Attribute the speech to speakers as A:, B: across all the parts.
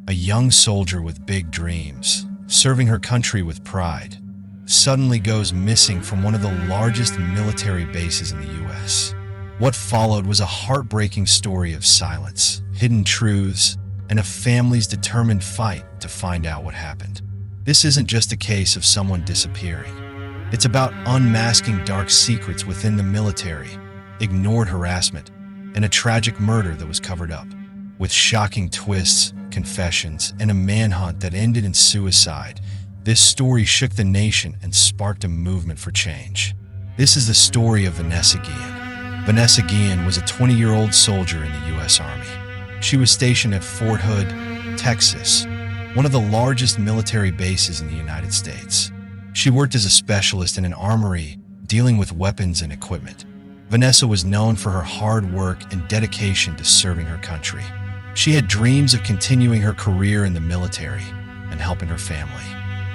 A: a young soldier with big dreams, serving her country with pride, suddenly goes missing from one of the largest military bases in the U.S. What followed was a heartbreaking story of silence, hidden truths, and a family's determined fight to find out what happened. This isn't just a case of someone disappearing. It's about unmasking dark secrets within the military, ignored harassment, and a tragic murder that was covered up. With shocking twists, confessions, and a manhunt that ended in suicide, this story shook the nation and sparked a movement for change. This is the story of Vanessa Guillen. Vanessa Guillen was a 20-year-old soldier in the U.S. Army. She was stationed at Fort Hood, Texas, one of the largest military bases in the United States. She worked as a specialist in an armory, dealing with weapons and equipment. Vanessa was known for her hard work and dedication to serving her country. She had dreams of continuing her career in the military and helping her family.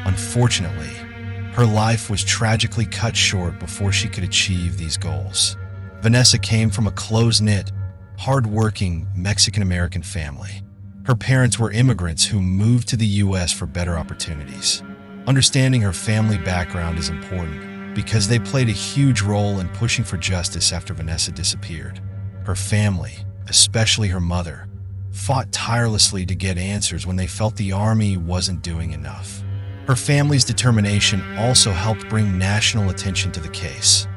A: Unfortunately, her life was tragically cut short before she could achieve these goals. Vanessa came from a close-knit, hard-working Mexican-American family. Her parents were immigrants who moved to the U.S. for better opportunities. Understanding her family background is important because they played a huge role in pushing for justice after Vanessa disappeared. Her family, especially her mother, fought tirelessly to get answers when they felt the Army wasn't doing enough. Her family's determination also helped bring national attention to the case,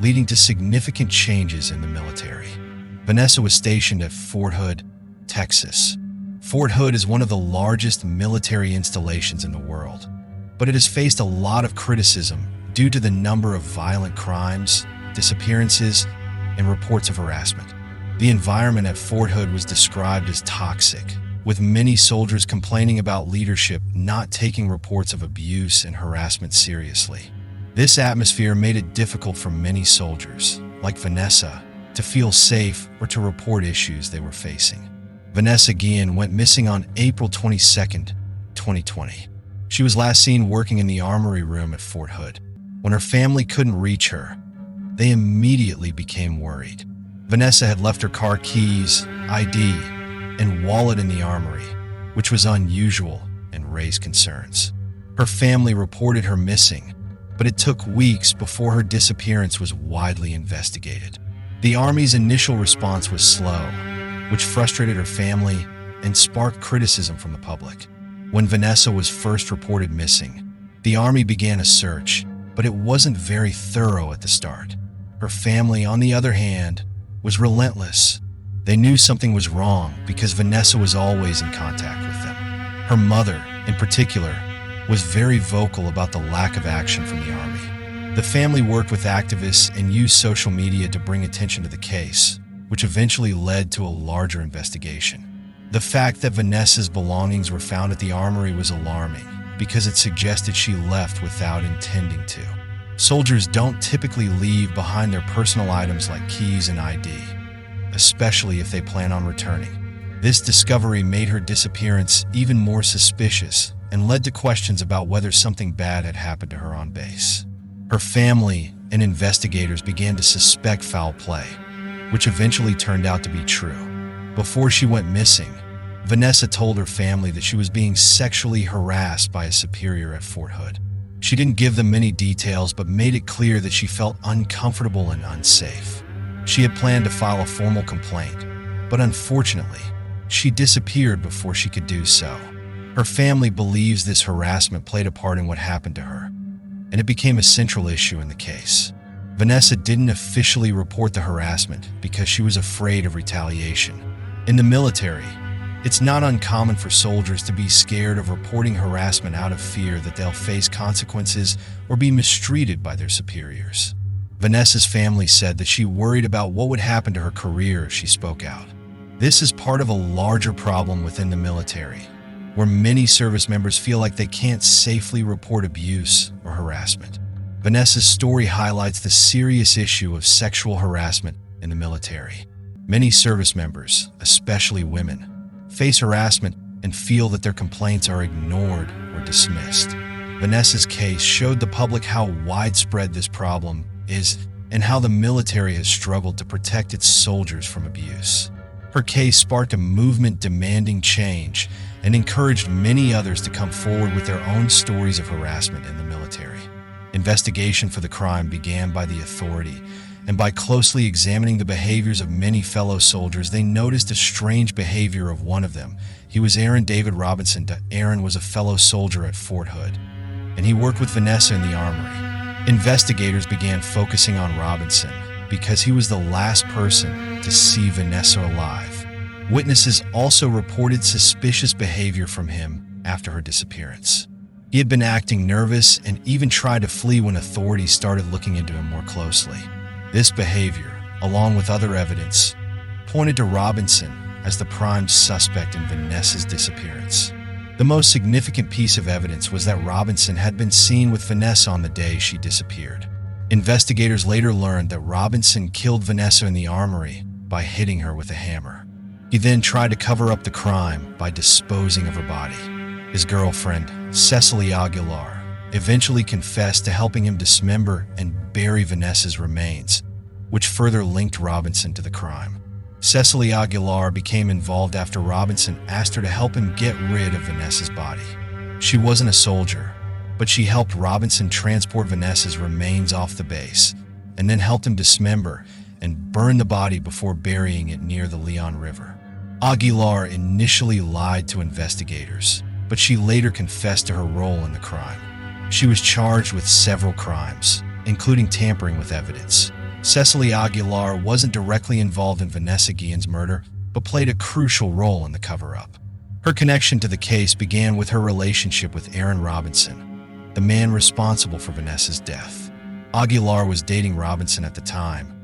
A: leading to significant changes in the military. Vanessa was stationed at Fort Hood, Texas. Fort Hood is one of the largest military installations in the world, but it has faced a lot of criticism due to the number of violent crimes, disappearances, and reports of harassment. The environment at Fort Hood was described as toxic, with many soldiers complaining about leadership not taking reports of abuse and harassment seriously. This atmosphere made it difficult for many soldiers, like Vanessa, to feel safe or to report issues they were facing. Vanessa Guillen went missing on April 22, 2020. She was last seen working in the armory room at Fort Hood. When her family couldn't reach her, they immediately became worried. Vanessa had left her car keys, ID, and wallet in the armory, which was unusual and raised concerns. Her family reported her missing, but it took weeks before her disappearance was widely investigated. The Army's initial response was slow, which frustrated her family and sparked criticism from the public. When Vanessa was first reported missing, the Army began a search, but it wasn't very thorough at the start. Her family, on the other hand, was relentless. They knew something was wrong because Vanessa was always in contact with them. Her mother, in particular, was very vocal about the lack of action from the Army. The family worked with activists and used social media to bring attention to the case, which eventually led to a larger investigation. The fact that Vanessa's belongings were found at the armory was alarming because it suggested she left without intending to. Soldiers don't typically leave behind their personal items like keys and ID, especially if they plan on returning. This discovery made her disappearance even more suspicious and led to questions about whether something bad had happened to her on base. Her family and investigators began to suspect foul play, which eventually turned out to be true. Before she went missing, Vanessa told her family that she was being sexually harassed by a superior at Fort Hood. She didn't give them many details, but made it clear that she felt uncomfortable and unsafe. She had planned to file a formal complaint, but unfortunately, she disappeared before she could do so. Her family believes this harassment played a part in what happened to her, and it became a central issue in the case. Vanessa didn't officially report the harassment because she was afraid of retaliation. In the military, it's not uncommon for soldiers to be scared of reporting harassment out of fear that they'll face consequences or be mistreated by their superiors. Vanessa's family said that she worried about what would happen to her career if she spoke out. This is part of a larger problem within the military, where many service members feel like they can't safely report abuse or harassment. Vanessa's story highlights the serious issue of sexual harassment in the military. Many service members, especially women, face harassment and feel that their complaints are ignored or dismissed. Vanessa's case showed the public how widespread this problem is and how the military has struggled to protect its soldiers from abuse. Her case sparked a movement demanding change and encouraged many others to come forward with their own stories of harassment in the military. Investigation for the crime began by the authority, and by closely examining the behaviors of many fellow soldiers, they noticed a strange behavior of one of them. He was Aaron David Robinson. Aaron was a fellow soldier at Fort Hood, and he worked with Vanessa in the armory. Investigators began focusing on Robinson because he was the last person to see Vanessa alive. Witnesses also reported suspicious behavior from him after her disappearance. He had been acting nervous and even tried to flee when authorities started looking into him more closely. This behavior, along with other evidence, pointed to Robinson as the prime suspect in Vanessa's disappearance. The most significant piece of evidence was that Robinson had been seen with Vanessa on the day she disappeared. Investigators later learned that Robinson killed Vanessa in the armory by hitting her with a hammer. He then tried to cover up the crime by disposing of her body. His girlfriend, Cecily Aguilar, eventually confessed to helping him dismember and bury Vanessa's remains, which further linked Robinson to the crime. Cecily Aguilar became involved after Robinson asked her to help him get rid of Vanessa's body. She wasn't a soldier, but she helped Robinson transport Vanessa's remains off the base, and then helped him dismember and burn the body before burying it near the Leon River. Aguilar initially lied to investigators, but she later confessed to her role in the crime. She was charged with several crimes, including tampering with evidence. Cecily Aguilar wasn't directly involved in Vanessa Guillen's murder, but played a crucial role in the cover-up. Her connection to the case began with her relationship with Aaron Robinson, the man responsible for Vanessa's death. Aguilar was dating Robinson at the time,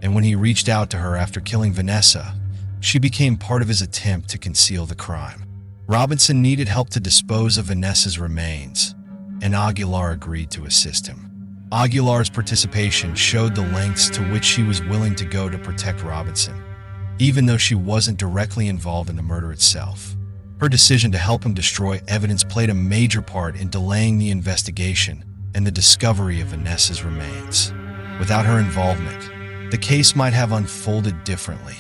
A: and when he reached out to her after killing Vanessa, she became part of his attempt to conceal the crime. Robinson needed help to dispose of Vanessa's remains, and Aguilar agreed to assist him. Aguilar's participation showed the lengths to which she was willing to go to protect Robinson, even though she wasn't directly involved in the murder itself. Her decision to help him destroy evidence played a major part in delaying the investigation and the discovery of Vanessa's remains. Without her involvement, the case might have unfolded differently,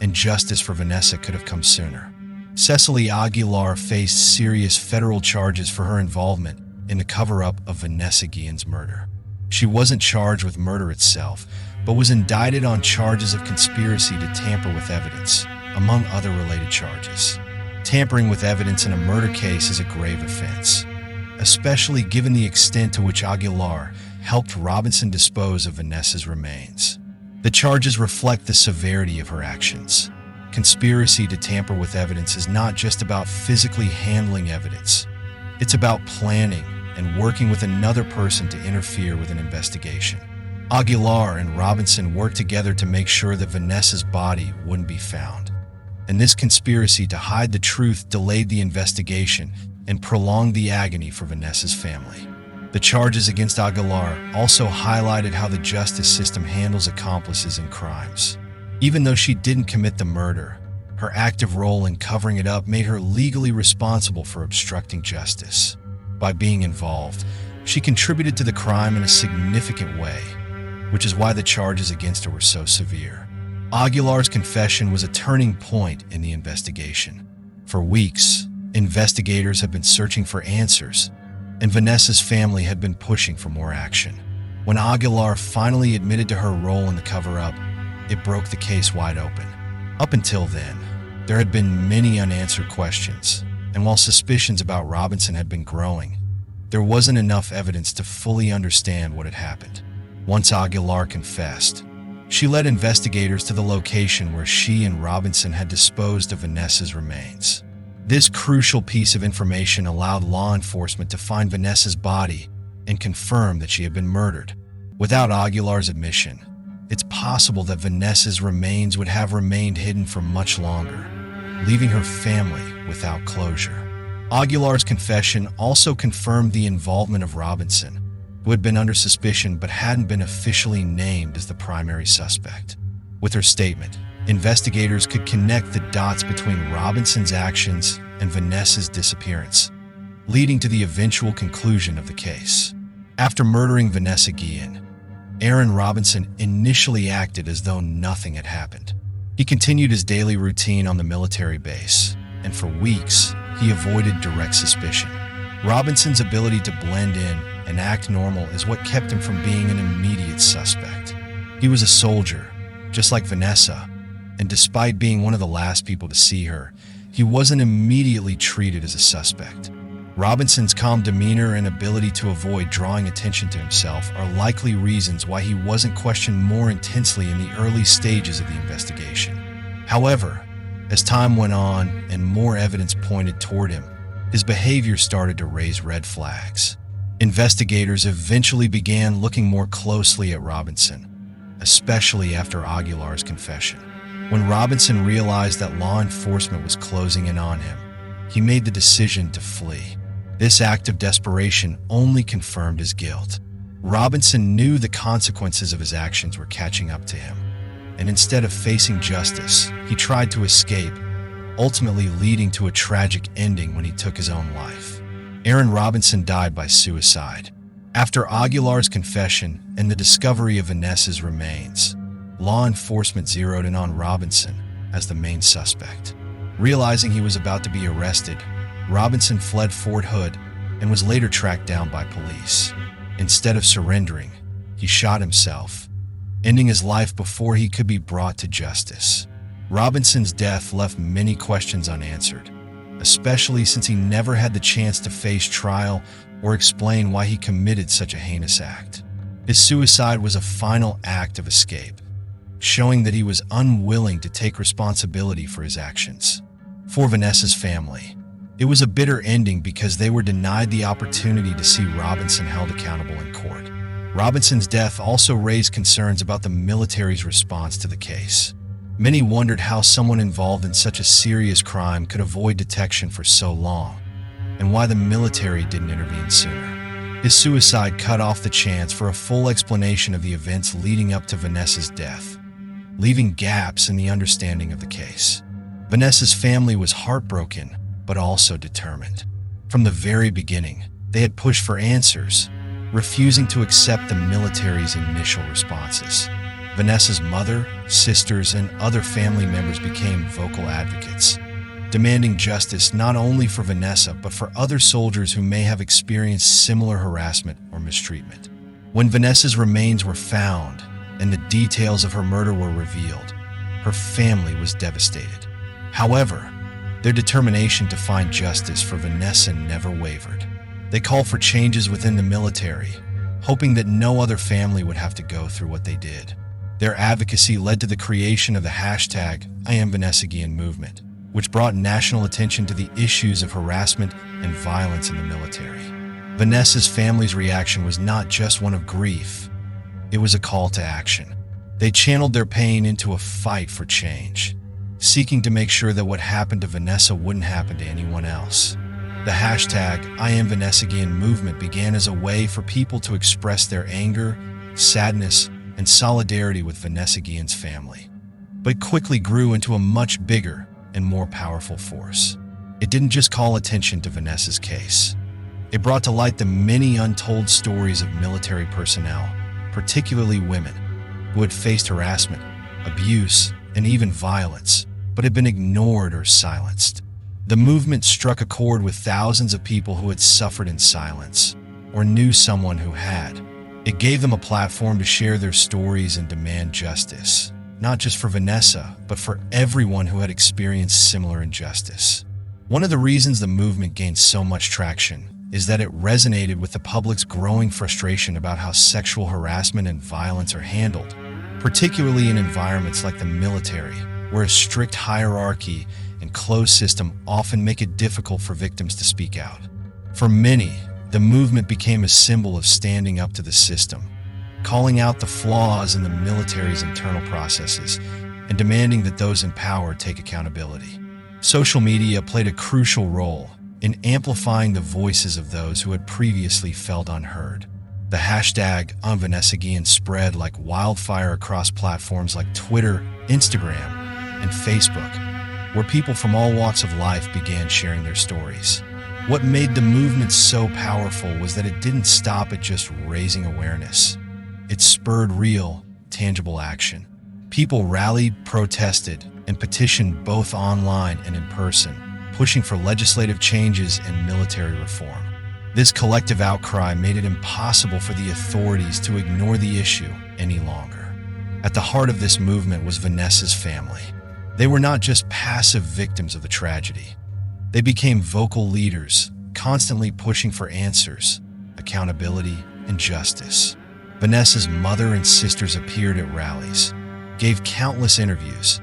A: and justice for Vanessa could have come sooner. Cecily Aguilar faced serious federal charges for her involvement in the cover-up of Vanessa Guillen's murder. She wasn't charged with murder itself, but was indicted on charges of conspiracy to tamper with evidence, among other related charges. Tampering with evidence in a murder case is a grave offense, especially given the extent to which Aguilar helped Robinson dispose of Vanessa's remains. The charges reflect the severity of her actions. Conspiracy to tamper with evidence is not just about physically handling evidence. It's about planning and working with another person to interfere with an investigation. Aguilar and Robinson worked together to make sure that Vanessa's body wouldn't be found. And this conspiracy to hide the truth delayed the investigation and prolonged the agony for Vanessa's family. The charges against Aguilar also highlighted how the justice system handles accomplices in crimes. Even though she didn't commit the murder, her active role in covering it up made her legally responsible for obstructing justice. By being involved, she contributed to the crime in a significant way, which is why the charges against her were so severe. Aguilar's confession was a turning point in the investigation. For weeks, investigators have been searching for answers, and Vanessa's family had been pushing for more action. When Aguilar finally admitted to her role in the cover-up, it broke the case wide open. Up until then, there had been many unanswered questions, and while suspicions about Robinson had been growing, there wasn't enough evidence to fully understand what had happened. Once Aguilar confessed, she led investigators to the location where she and Robinson had disposed of Vanessa's remains. This crucial piece of information allowed law enforcement to find Vanessa's body and confirm that she had been murdered. Without Aguilar's admission, it's possible that Vanessa's remains would have remained hidden for much longer, leaving her family without closure. Aguilar's confession also confirmed the involvement of Robinson, who had been under suspicion but hadn't been officially named as the primary suspect. With her statement, investigators could connect the dots between Robinson's actions and Vanessa's disappearance, leading to the eventual conclusion of the case. After murdering Vanessa Guillen, Aaron Robinson initially acted as though nothing had happened. He continued his daily routine on the military base, and for weeks, he avoided direct suspicion. Robinson's ability to blend in and act normal is what kept him from being an immediate suspect. He was a soldier, just like Vanessa, and despite being one of the last people to see her, he wasn't immediately treated as a suspect. Robinson's calm demeanor and ability to avoid drawing attention to himself are likely reasons why he wasn't questioned more intensely in the early stages of the investigation. However, as time went on and more evidence pointed toward him, his behavior started to raise red flags. Investigators eventually began looking more closely at Robinson, especially after Aguilar's confession. When Robinson realized that law enforcement was closing in on him, he made the decision to flee. This act of desperation only confirmed his guilt. Robinson knew the consequences of his actions were catching up to him, and instead of facing justice, he tried to escape, ultimately leading to a tragic ending when he took his own life. Aaron Robinson died by suicide. After Aguilar's confession and the discovery of Vanessa's remains, law enforcement zeroed in on Robinson as the main suspect. Realizing he was about to be arrested, Robinson fled Fort Hood and was later tracked down by police. Instead of surrendering, he shot himself, ending his life before he could be brought to justice. Robinson's death left many questions unanswered, especially since he never had the chance to face trial or explain why he committed such a heinous act. His suicide was a final act of escape, showing that he was unwilling to take responsibility for his actions. For Vanessa's family, it was a bitter ending because they were denied the opportunity to see Robinson held accountable in court. Robinson's death also raised concerns about the military's response to the case. Many wondered how someone involved in such a serious crime could avoid detection for so long, and why the military didn't intervene sooner. His suicide cut off the chance for a full explanation of the events leading up to Vanessa's death, leaving gaps in the understanding of the case. Vanessa's family was heartbroken, but also determined. From the very beginning, they had pushed for answers, refusing to accept the military's initial responses. Vanessa's mother, sisters, and other family members became vocal advocates, demanding justice not only for Vanessa but for other soldiers who may have experienced similar harassment or mistreatment. When Vanessa's remains were found and the details of her murder were revealed, her family was devastated. However, their determination to find justice for Vanessa never wavered. They called for changes within the military, hoping that no other family would have to go through what they did. Their advocacy led to the creation of the hashtag #IamVanessaGuillen movement, which brought national attention to the issues of harassment and violence in the military. Vanessa's family's reaction was not just one of grief, it was a call to action. They channeled their pain into a fight for change, seeking to make sure that what happened to Vanessa wouldn't happen to anyone else. The hashtag #IamVanessaGuillen movement began as a way for people to express their anger, sadness, and solidarity with Vanessa Guillen's family, but quickly grew into a much bigger and more powerful force. It didn't just call attention to Vanessa's case. It brought to light the many untold stories of military personnel, particularly women, who had faced harassment, abuse, and even violence, but had been ignored or silenced. The movement struck a chord with thousands of people who had suffered in silence, or knew someone who had. It gave them a platform to share their stories and demand justice, not just for Vanessa, but for everyone who had experienced similar injustice. One of the reasons the movement gained so much traction is that it resonated with the public's growing frustration about how sexual harassment and violence are handled, particularly in environments like the military, where a strict hierarchy and closed system often make it difficult for victims to speak out. For many, the movement became a symbol of standing up to the system, calling out the flaws in the military's internal processes, and demanding that those in power take accountability. Social media played a crucial role in amplifying the voices of those who had previously felt unheard. The hashtag #IamVanessaGuillen spread like wildfire across platforms like Twitter, Instagram, and Facebook, where people from all walks of life began sharing their stories. What made the movement so powerful was that it didn't stop at just raising awareness. It spurred real, tangible action. People rallied, protested, and petitioned both online and in person, pushing for legislative changes and military reform. This collective outcry made it impossible for the authorities to ignore the issue any longer. At the heart of this movement was Vanessa's family. They were not just passive victims of the tragedy. They became vocal leaders, constantly pushing for answers, accountability, and justice. Vanessa's mother and sisters appeared at rallies, gave countless interviews,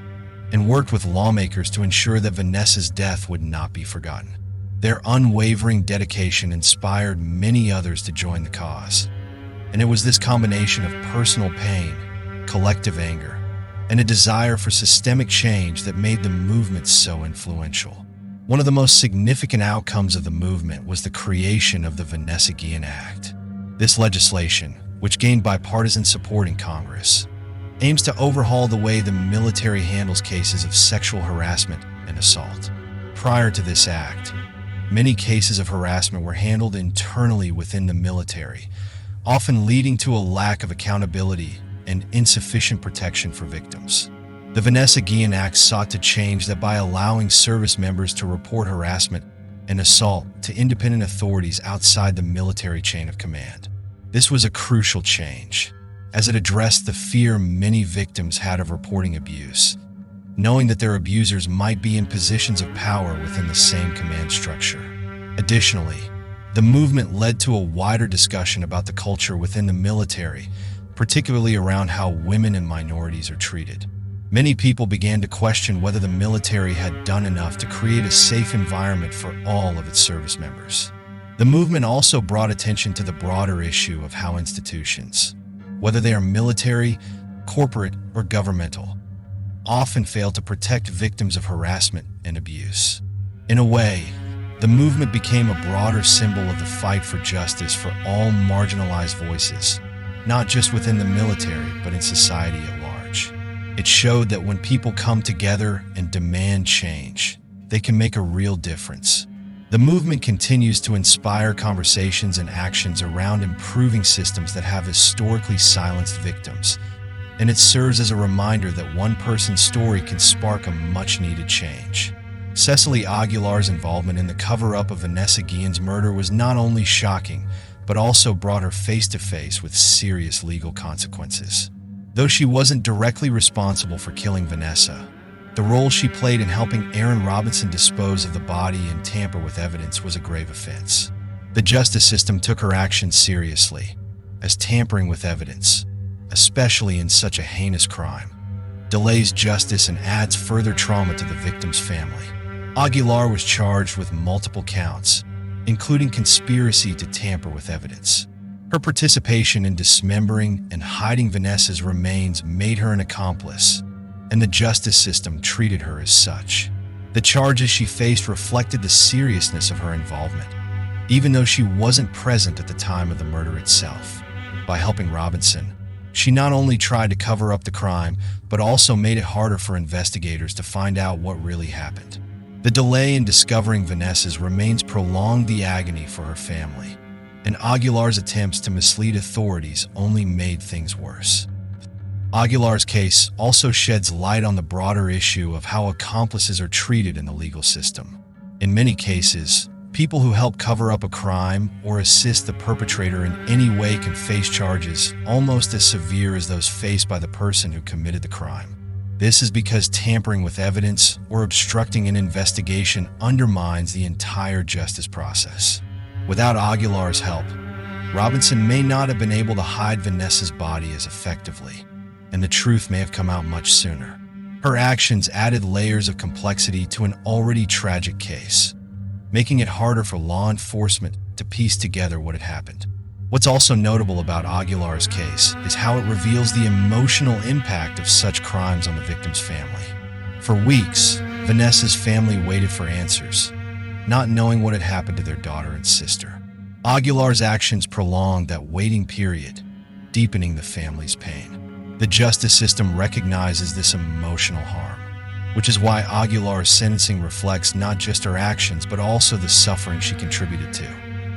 A: and worked with lawmakers to ensure that Vanessa's death would not be forgotten. Their unwavering dedication inspired many others to join the cause. And it was this combination of personal pain, collective anger, and a desire for systemic change that made the movement so influential. One of the most significant outcomes of the movement was the creation of the Vanessa Guillen Act. This legislation, which gained bipartisan support in Congress, aims to overhaul the way the military handles cases of sexual harassment and assault. Prior to this act, many cases of harassment were handled internally within the military, often leading to a lack of accountability and insufficient protection for victims. The Vanessa Guillen Act sought to change that by allowing service members to report harassment and assault to independent authorities outside the military chain of command. This was a crucial change, as it addressed the fear many victims had of reporting abuse, knowing that their abusers might be in positions of power within the same command structure. Additionally, the movement led to a wider discussion about the culture within the military, particularly around how women and minorities are treated. Many people began to question whether the military had done enough to create a safe environment for all of its service members. The movement also brought attention to the broader issue of how institutions, whether they are military, corporate, or governmental, often fail to protect victims of harassment and abuse. In a way, the movement became a broader symbol of the fight for justice for all marginalized voices, not just within the military, but in society at large. It showed that when people come together and demand change, they can make a real difference. The movement continues to inspire conversations and actions around improving systems that have historically silenced victims, and it serves as a reminder that one person's story can spark a much-needed change. Cecily Aguilar's involvement in the cover-up of Vanessa Guillen's murder was not only shocking, but also brought her face-to-face with serious legal consequences. Though she wasn't directly responsible for killing Vanessa, the role she played in helping Aaron Robinson dispose of the body and tamper with evidence was a grave offense. The justice system took her actions seriously, as tampering with evidence, especially in such a heinous crime, delays justice and adds further trauma to the victim's family. Aguilar was charged with multiple counts, including conspiracy to tamper with evidence. Her participation in dismembering and hiding Vanessa's remains made her an accomplice, and the justice system treated her as such. The charges she faced reflected the seriousness of her involvement, even though she wasn't present at the time of the murder itself. By helping Robinson, she not only tried to cover up the crime, but also made it harder for investigators to find out what really happened. The delay in discovering Vanessa's remains prolonged the agony for her family, and Aguilar's attempts to mislead authorities only made things worse. Aguilar's case also sheds light on the broader issue of how accomplices are treated in the legal system. In many cases, people who help cover up a crime or assist the perpetrator in any way can face charges almost as severe as those faced by the person who committed the crime. This is because tampering with evidence or obstructing an investigation undermines the entire justice process. Without Aguilar's help, Robinson may not have been able to hide Vanessa's body as effectively, and the truth may have come out much sooner. Her actions added layers of complexity to an already tragic case, making it harder for law enforcement to piece together what had happened. What's also notable about Aguilar's case is how it reveals the emotional impact of such crimes on the victim's family. For weeks, Vanessa's family waited for answers, not knowing what had happened to their daughter and sister. Aguilar's actions prolonged that waiting period, deepening the family's pain. The justice system recognizes this emotional harm, which is why Aguilar's sentencing reflects not just her actions, but also the suffering she contributed to.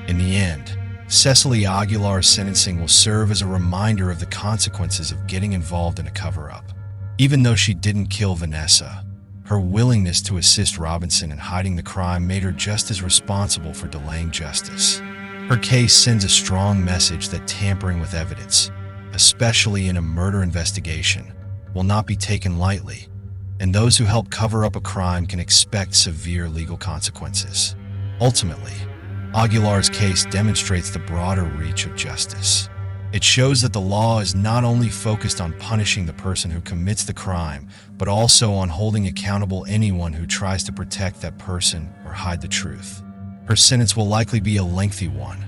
A: In the end, Cecily Aguilar's sentencing will serve as a reminder of the consequences of getting involved in a cover-up. Even though she didn't kill Vanessa, Her willingness to assist Robinson in hiding the crime made her just as responsible for delaying justice. Her case sends a strong message that tampering with evidence, especially in a murder investigation, will not be taken lightly, and those who help cover up a crime can expect severe legal consequences. Ultimately, Aguilar's case demonstrates the broader reach of justice. It shows that the law is not only focused on punishing the person who commits the crime, but also on holding accountable anyone who tries to protect that person or hide the truth. Her sentence will likely be a lengthy one,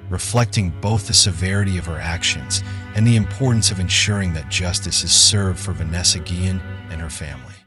A: reflecting both the severity of her actions and the importance of ensuring that justice is served for Vanessa Guillen and her family.